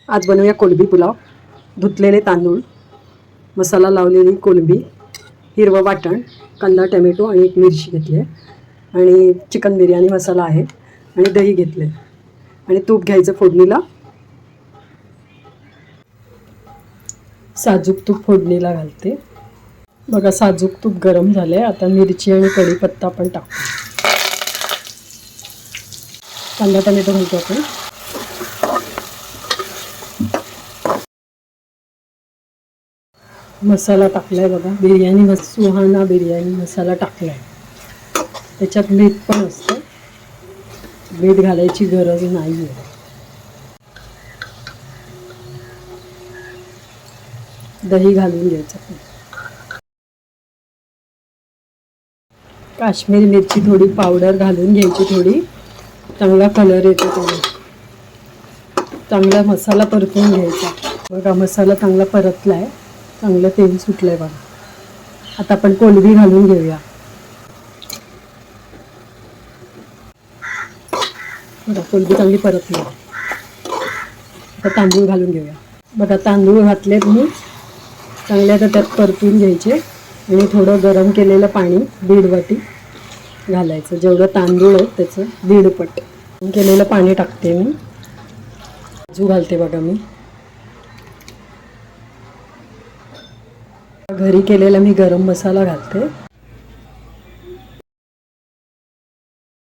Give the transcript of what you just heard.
आज बनवूया कोलंबी पुलाव. धुतलेले तांदूळ, मसाला लावलेली कोलंबी, हिरवं वाटण, कांदा टमॅटो आणि एक मिरची घेतली आहे आणि चिकन बिर्याणी मसाला आहे आणि दही घेतले आणि तूप घ्यायचं फोडणीला. साजूक तूप फोडणीला घालते. बघा साजूक तूप गरम झाले. आता मिरची आणि कढीपत्ता पण टाकतो. कांदा टमॅटो घालतो आपण. मसाला टाकलाय बघा, बिर्याणी सुहाना बिर्याणी मसाला टाकलाय. त्याच्यात मीठ पण असतं, मीठ घालायची गरज नाही आहे. दही घालून घ्यायचं. काश्मीरी मिरची थोडी पावडर घालून घ्यायची, थोडी चांगला कलर येतो त्याला. चांगला मसाला परतून घ्यायचा. बघा मसाला चांगला परतला आहे, चांगलं तेल सुटलं आहे बघा. आता आपण कोलंबी घालून घेऊया. बघा कोलंबी चांगली परतली. आता तांदूळ घालून घेऊया. बघा तांदूळ घातलेत मी चांगले. आता त्यात परतून घ्यायचे आणि थोडं गरम केलेलं पाणी 1.5 वाटी घालायचं. जेवढं तांदूळ आहे त्याचं 1.5 पट केलेलं पाणी टाकते मी. काजू घालते बघा मी. घरी केलेला मी गरम मसाला घालते.